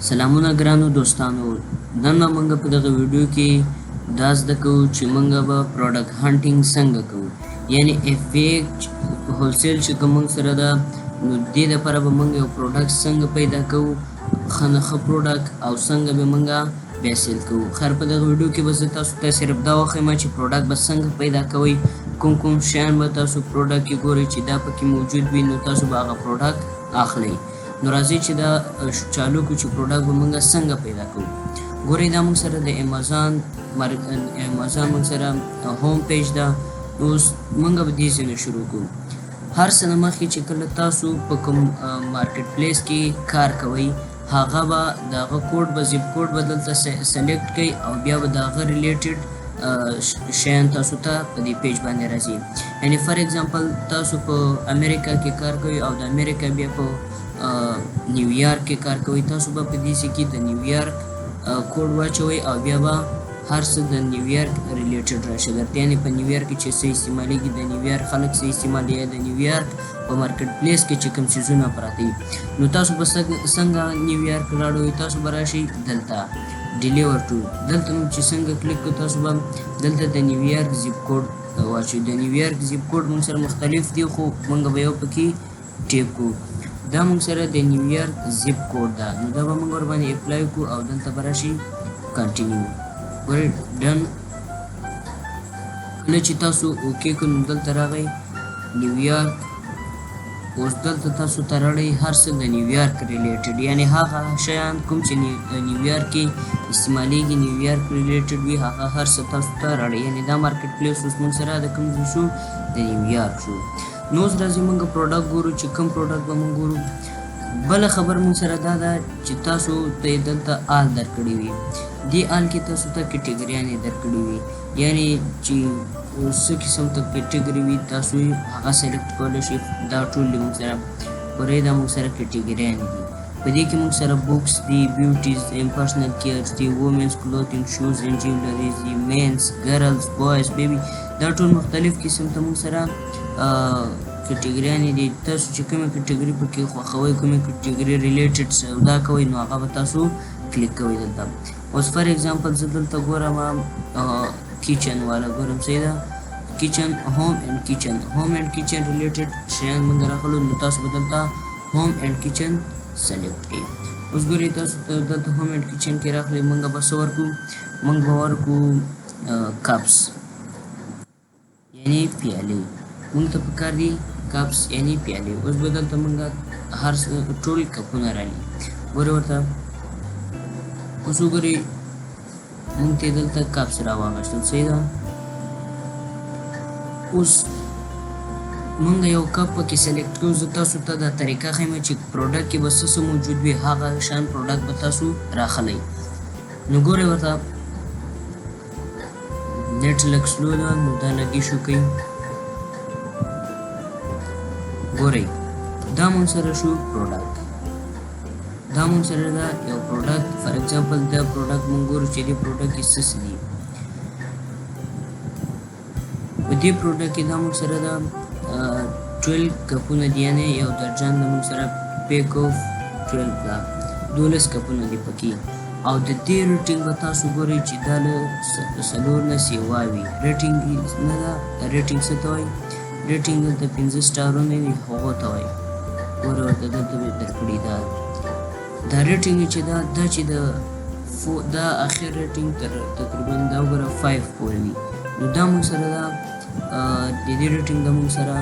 سلامونه ګرانو دوستانو. نن به موږ په دغه ویډیو کې دا زده کوو چې موږ به پروډکټ هانټینګ څنګه کوو، یعنی افیک هولسیل چې کوم موږ سره ده، نو دې دپاره به موږ یو پروډکټ څنګه پیدا کوو، ښه نه ښه پروډکټ، او څنګه به موږ بیا سیل کوو. خیر په دغه ویډیو کې به زه تاسو ته صرف دا وښیم چې پروډکټ به څنګه پیدا کوئ، کوم کوم شیان به تاسو پروډکټ کې ګورئ چې دا پکې موجود وي، نو تاسو به هغه پروډکټ اخلئ. نو راځئ چې دا چالو کړو چې پروډکټ به موږ څنګه پیدا کوو. ګورئ دا موږ سره د امازان موږ سره هوم پیج ده. اوس موږ به دې ځای نه شروع کوو. هر څه نه مخکې چې کله تاسو په کوم مارکیټ پلیس کې کار کوئ، هغه به د هغه کوډ به زیپ کوډ به دلته سلیکټ کړئ، او بیا به د هغه ریلیټډ شیان تاسو ته په دې پیج باندې راځي. یعنی فار ایگزامپل تاسو په امریکا کې کار کوئ او د امریکا بیا په نیویارک کې کار کوئ، تاسو به په دې کې د نیویارک کوډ واچوئ، او بیا به هر څه د نیویارک ریلیټډ راشي درته. یعنی په نیویارک کې چې څه استعمالیږي، د نیویارک خلک څه استعمالي، د نیویارک په مارکیټ پلیس کې چې کوم څیزونه پراته وي، نو تاسو به څنګه نیویارک راړوئ. تاسو به راشئ دلته ډیلیور ټو، دلته نو چې څنګه کلیک کړو، تاسو به دلته د نیویارک زیپ کوډ واچوئ. د نیویارک زیپ کوډ موږ سره مختلف دي، خو موږ به یو پکې ټیپ کړو. دا موږ سره د نیویارک زیپ کوډ ده، نو دا به موږ ورباندې اپلای کړو، او دلته به راشي کنټینیو. ګورئ ډن. کله چې تاسو اوکې کړو، نو دلته راغئ نیویارک. اوس دلته تاسو ته راړئ هر څه د نیویارک ریلیټډ، یعنی هغه شیان کوم چې نیویارک کې استعمالیږي، نیویارک ریلیټډ وي، هغه هر څه تاسو ته راړئ. یعنی دا مارکیټ پلیس اوس موږ سره د کوم ځای شو، د نیویارک شو. نو اوس راځئ موږ پروډکټ ګورو چې کوم پروډکټ به موږ ګورو. بله خبر موږ سره دا ده چې تاسو ته دلته آل درکړي وي، دې آل کې تاسو ته کټګریانې درکړي وي، یعنی چې څه قسم ته کټګري وي تاسو هغه سلیکټ کولی شئ. دا ټول دي موږ سره ګورئ، دا موږ سره کټګریانې دي. په دې کې موږ سره بوکس دي، بیوټیز دي، پرسنل کیئرز دي، وومنز کلوتینګ، شوز اینډ جیولریز دي، مینز، ګرلز، بویز، بیبي، دا ټول مختلف قسم ته موږ سره کټګریانې دي. تاسو چې کومه کټګري پکې خوښوئ، کومه کټګري ریلیټډ سودا کوئ، نو هغه به تاسو کلیک کوئ دلته. اوس فار ایگزامپل زه دلته ګورم کچن والا ګورم، صحیح ده، کچن، هوم اینډ کچن، هوم اینډ کچن ریلیټډ شیان موږ راخلو، نو تاسو به دلته هوم اینډ کچن سلیکټ کړئ. اوس ګورئ تاسو ته دلته هوم اینډ کچن کې راغلی، موږ به څه ورکړو، موږ به ورکړو کپس، یعنی پیالې. موږ ته پکار دي کپس یعنی پیالې. اوس به دلته موږ هر ټول کپونه رالي، ګورئ ورته. اوس وګورئ موږ ته دلته کپس راواغېستل، صحیح ده. اوس موږ یو کپ پکې سلیکټ کړو. زه تاسو ته دا طریقه ښیم چې پروډکټ کې به څه موجود وي، هغه شان پروډکټ به تاسو راخلئ. نو ګورئ ورته نیټ لږ سلو ده، نو دا لږې شو کوي. ګورئ دا موږ سره شو پروډکټ، دا موږ سره ده یو پروډکټ. فار ایگزامپل دا پروډکټ موږ ګورو چې دې پروډکټ کې څه دي. په دې پروډکټ کې دا موږ سره ده 12 کپونه دي، یعنی یو درجن د موږ سره پیک اف 12 ده، 12 کپونه دي پکې. او د دې ریټینګ به تاسو ګورئ چې دا له 4 نه سیوا وي. ریټینګ نه ده، ریټینګ څه ته وایي، ریټینګ دلته 5 سټارونه وي، هغو ته وایي. ګورئ ورته دلته مې درکړي دا ریټینګ چې دا چې دا اخر ریټینګ تقریبا دا وګوره 5 پورې وي. نو دا موږ سره دا د دې ریټینګ دا موږ سره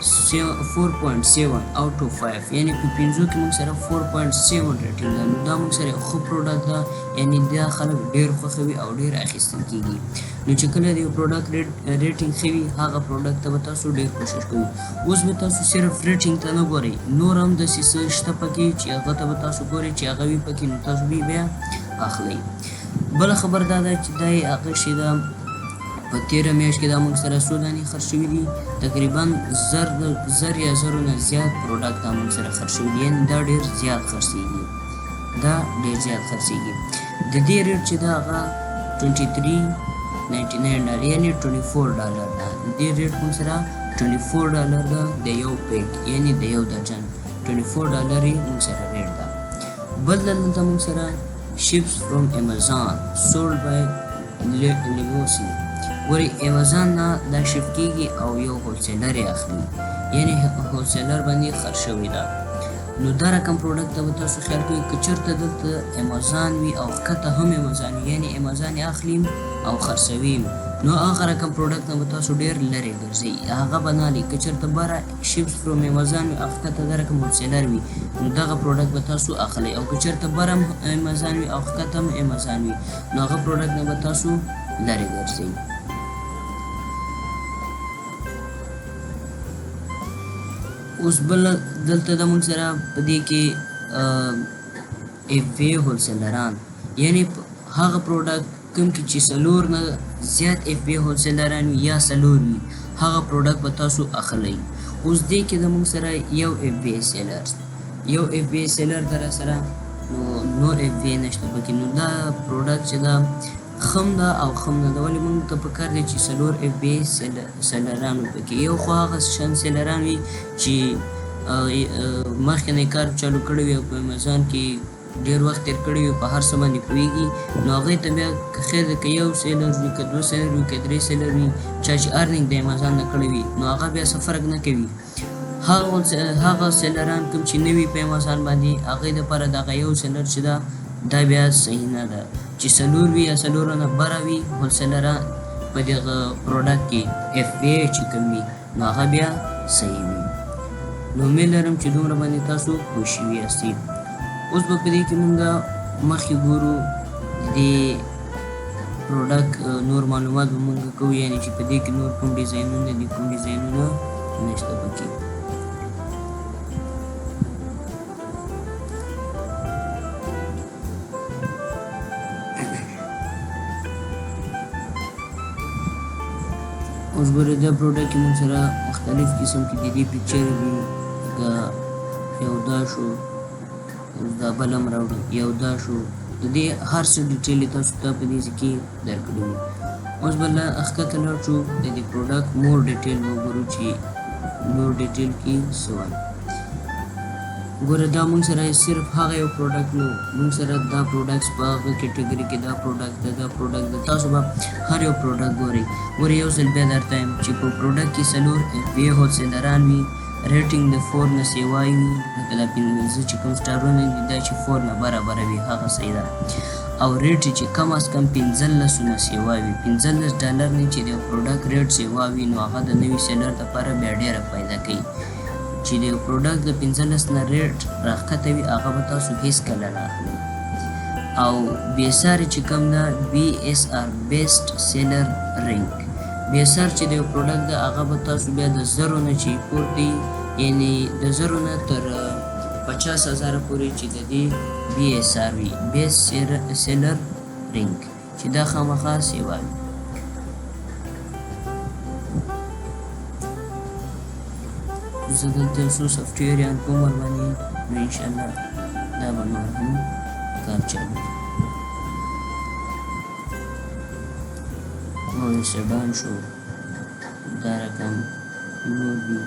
4.7 out of 5، یعنی په 5 کې موږ سره 4.7 ریټینګ ده. نو دا موږ سره ښه پروډکټ ده، یعنی دا خلک ډېر خوښوي او ډېر اخیستل کېږي. نو چې کله د یو پروډکټ ریټینګ ښه وي، هغه پروډکټ ته به تاسو ډېر کوشش کوئ. اوس به تاسو صرف ریټینګ ته نه ګورئ، نور هم داسې څه شته پکې چې هغه ته به تاسو ګورئ چې هغه وي پکې، نو تاسو به بیا اخلئ. بله خبر دا ده چې دا یې هغه شی ده، په 13 میاشت کې دا موږ سره څو دانې خرڅ شوي دي، تقریبا 1000 یا 1000 نه زیات پروډکټ دا موږ سره خرڅ شوي دي، یعنی دا ډېر زیات خرڅېږي، دا ډېر زیات خرڅېږي. د دې ریټ چې دا هغه $23.99 یعنی $24 ده. د دې ریټ موږ سره $24 ده د یو پیک، یعنی د یو درجن $24 یې موږ سره ریټ ده. بل دلته موږ سره ships from Amazon sold by Legosi. ګورئ امازان نه دا شپ کیږي او یو هولسیلر یې اخلي، یعنی هولسیلر باندې خرڅ شوې ده. نو دا رقم پروډکټ ته به تاسو خیال کوئ که چېرته دلته امازان وي او ښکته هم امازان وي، یعنی امازان یې اخلي او خرڅوي، نو هغه رقم پروډکټ نه به تاسو ډېر لرې ګرځئ، هغه به نه لي. که چېرته بره شپس فروم امازان وي او ښکته دا رقم هولسیلر وي، نو دغه پروډکټ به تاسو اخلئ، او که چېرته بره هم امازان وي او ښکته هم امازان وي، نو هغه پروډکټ نه به تاسو لرې ګرځئ. اوس بل دلته د موږ سره په دې کې اف وی هولسیلران، یعنی هغه پروډکټ کوم کې چې څلور نه زیات اف وی هولسیلران وي یا څلور وي، هغه پروډکټ به تاسو اخلئ. اوس دې کې د موږ سره یو اف وی سیلر، یو اف وی سیلر در سره، نور اف وی نشته پکې. نو دا پروډکټ چې دا خم ده او خم نه ده، ولې موږ ته پکار دی چې څلور اف وی سیلران پکې. یو خو هغه شان سیلران وي چې مخکې نه کار چالو کړی وي او په امازان کې ډېر وخت تېر کړی وي، په هر څه باندې پوهېږي، نو هغوی ته بیا که خیر دی که یو سیلر وي که دوه سیلر وي که درې سیلر وي، چا چې ارنینګ د امازان نه کړی وي، نو هغه بیا څه فرق نه کوي. هغه سیلران کوم چې نه وي په امازان باندې، هغوی دپاره دغه یو سیلر چې ده دا بیا صحیح نه ده. چې څلور وي یا څلورو نه بره وي هولسیلران په دغه پروډکټ کې اف وی چې کوم وي، نو هغه بیا صحیح وي. نو امید لرم چې دومره باندې تاسو پوه شوي یاستئ. اوس به په دې کې مونږ مخکې ګورو د پروډکټ نور معلومات به مونږ کوو، یعنې چې په دې کې نور کوم ډیزاینونه دي، کوم ډیزاینونه نشته پکې. اوس ګورئ دا پروډکټ کې مونږ سره مختلف قسم کې د دې پکچر دي، لکه یو دا شو، اوس دا بل هم راوړو، یو دا شو، د دې هر څه ډیټیل یې تاسو ته په دې کې درکړي وي. اوس بل ښکته لاړ شو، د دې پروډکټ مور ډیټیل وګورو چې مور ډیټیل کې څه وایي. ګوره دا مونږ سره صرف هغه یو پروډکټ نو، مونږ سره دا پروډکټس په هغه کیټګري کې دا پروډکټ ده، دا پروډکټ ده. تاسو به هر یو پروډکټ ګورئ. ګورئ یو ځل بیا درته وایم چې په پروډکټ کې څلور اف وی هولسیلران وي، ریټینګ د 4 نه سیوا وي، لکه دا پنځه چې کوم سټارونه دي دا چې 4 نه برابره وي هغه صحیح ده، او ریټ چې کم از کم 15 نه سیوا وي، $15 نه چې د پروډکټ ریټ سیوا وي، نو هغه د نوي سیلر لپاره بیا ډېره فایده کوي. چې د پروډکټ د 15 نه ریټ راښکته وي، هغه به تاسو هېڅ کله نه اخلئ. او BSR چې کوم ده BSR بیسټ سیلر رینک، BSR چې د پروډکټ ده هغه به تاسو بیا د 0 نه چې پورته، یعنې د 0 نه تر 50,000 پورې چې د دې BSR وي، بیسټ سیلر رینک، چې دا خامخا سیوا وي. زه دلته یو څو سافټویریان کوم ورباندې، نو انشاءالله دا به نور هم کار چالو کړي. سبان شو، دا رقم نور دي،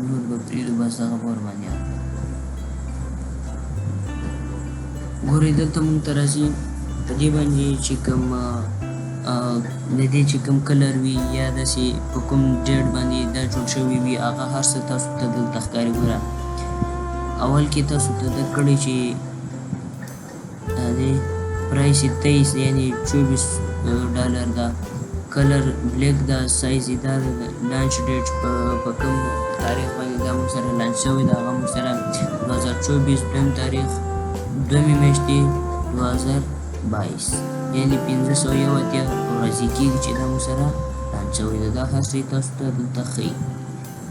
نور به پرېږدو، بس دغه به ورباندې ګورئ. دلته مونږ ته راځي په دې باندې چې کوم د دې چې کوم کلر وي یا داسې په کوم ډیټ باندې دا جوړ شوي وي، هغه هر څه تاسو ته دلته ښکاري. ګوره اول کې تاسو ته درکړی چې دا دی پرایس یې 23 یعنې $24 ده، کلر بلیک ده، سایز یې دا ده، لانچ ډیټ په کوم تاریخ باندې دا موږ سره لانچ شوی ده، هغه موږ سره 2024 دویم تاریخ دویمې میاشتې 2022 یعنې 581 ورځې کېږي چې دا موږ سره لانچ شوی ده. دا هر څه تاسو ته دلته ښیي،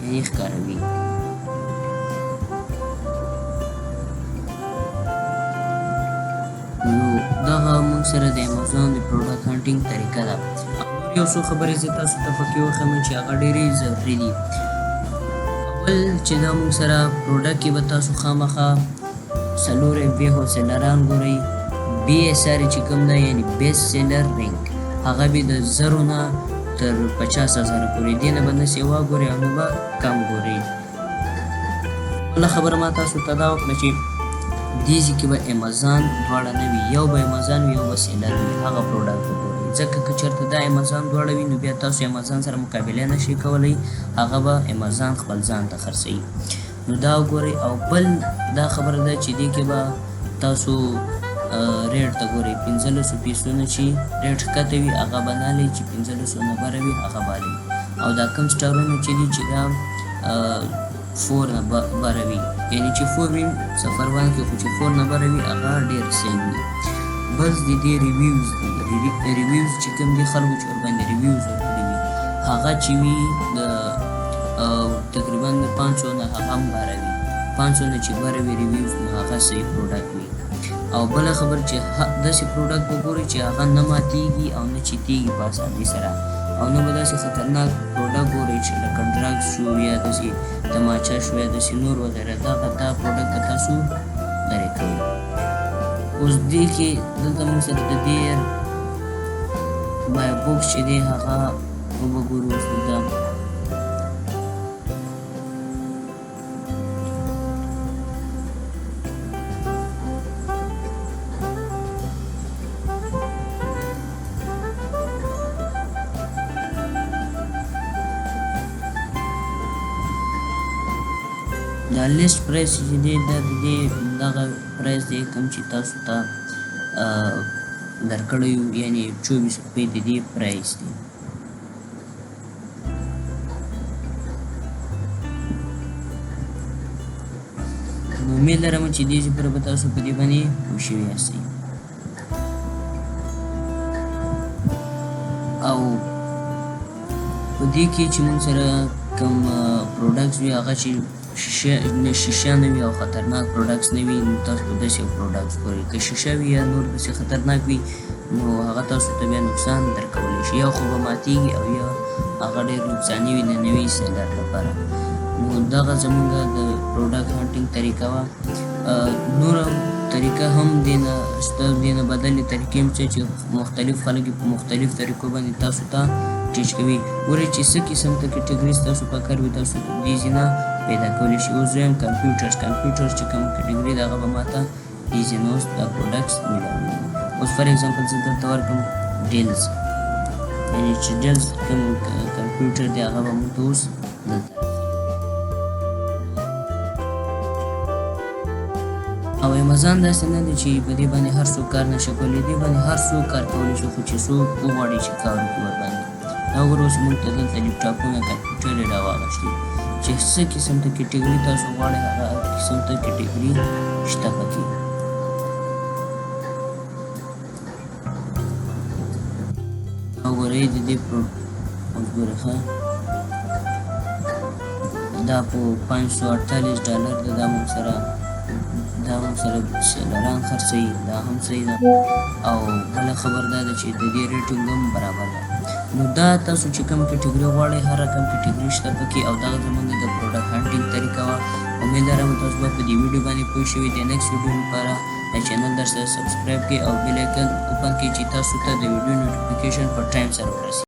یعنې ښکاروي. نو دغه موږ سره د امازون د پروډکټ هانټینګ طریقه ده. یو څو خبرې زه تاسو ته پکې وښیم چې هغه ډېرې ضروري دي. اول چې دا موږ سره پروډکټ کې به تاسو خامخا څلور اف وی هولسیلران ګورئ، BSR چې کوم ده یعنې بیسټ سیلر رینک، هغه به د 0 نه تر 50,000 پورې، دې نه به نه سیوا ګورئ او نه به کم ګورئ. بله خبره ما تاسو ته دا وکړه چې دې ځای کې به امازان دواړه نه وي، یو به امازان وي یو به سیلر وي، هغه پروډکټ وګورئ. ځکه که چېرته دا امازان دواړه وي نو بیا تاسو امازان سره مقابله نشئ کولی، هغه به امازان خپل ځان ته خرڅوي. نو دا وګورئ. او بل دا خبره ده چې دې کې به تاسو ریټ ته ګورئ، 1500 پیسونه چې ریټ ښکته وي هغه به نه لئ، چې 1500 نه بره وي هغه به لئ. او دا کوم سټارونه چې دي چې دا 4 نه بره وي، یعنې چې 4 وي صفر 1 کې، خو چې 4 نه بره وي هغه ډېر سیم دي. بس د دې ریویوز دي، ریویوز چې کوم دي خلکو چې ورباندې ریویوز ورکړي وي هغه چې وي د تقریبا د 500 نه هغه هم بره وي، 500 نه چې بره وي ریویوز نو هغه صحیح پروډکټ وي. او بله خبر چې داسې پروډکټ وګورئ چې هغه نه ماتېږي او نه چیتېږي په اسانۍ سره، او نه به داسې خطرناک پروډکټ ګورئ چې لکه ډرګس شو یا داسې تماچه شو یا داسې نور وغیره، دا پروډکټ ته تاسو لرې کوئ. اوس دې کې دلته موږ سره د دې بای بوکس چې دی هغه وګورو. اوس دلته دا لیست پرایس چې دی دا د دې دغه پرایس دی کوم چې تاسو ته درکړی یو، یعنې 24 روپۍ د دې پرایس دی. نو امید لرم چې دې ځای پوره به تاسو په دې باندې پوه شوي یاستئ. او په دې کې چې موږ سره کوم پروډکټس وي هغه چې شیشه نه وي او خطرناک پروډکټس نه وي، نو تاسو به داسې پروډکټس ګورئ. که شیشه وي یا نور داسې خطرناک وي نو هغه تاسو ته بیا نقصان درکولی شي، یا خو به ماتېږي او یا هغه ډېر نقصاني وي د نوي سیلر لپاره. نو دغه زموږ د پروډکټ هانټینګ طریقه وه. نوره طریقه هم دې نه شته، دې نه بدلې طریقې هم شته چې مختلف خلک په مختلف طریقو باندې تاسو ته ټیچ کوي. ګورئ چې څه قسم ته کټګریز تاسو په کار وي تاسو دې ځای نه پیدا کولی شي. اوس دویم کمپیوټر چې کوم کټګري د هغه به ماته دې ځای نه اوس دا پروډکټس میلاوي. اوس فار ایګزامپل زه دلته ورکړم ډیلز، یعنې چې ډیلز کوم کمپیوټر دی هغه به موږ ته اوس دلته. او امازان داسې نه دی چې په دې باندې هر څوک کار نشي کولی، دې باندې هر څوک کار کولی شي، خو چې څوک وغواړي چې کار وکړي ورباندې. دا وګوره اوس موږ ته دلته لیپټاپونه کمپیوټر یې راواغېستي چې څه قسم ته کټګري تاسو غواړئ هغه قسم ته کټګري شته پکې. وګورئ د دې اوس ګورئ ښه دا په $548 ده، دا موږ سره سیلران خرڅوي، دا هم صحیح ده. او بله خبر دا ده چې د دې ریټینګ هم برابر ده. نو دا تاسو چې کوم کټګري غواړئ هر رقم کټګري شته پکې. او دغه زموږ د پروډکټ هانټینګ طریقه وه. امید لرم تاسو به په دې ویډیو باندې پوه شوي. د نیکسټ ویډیو لپاره د چینل درسره سبسکرایب کړئ او بیل آیکن اوپن کړئ چې تاسو ته د ویډیو نوټیفیکیشن په ټایم سره ورسي.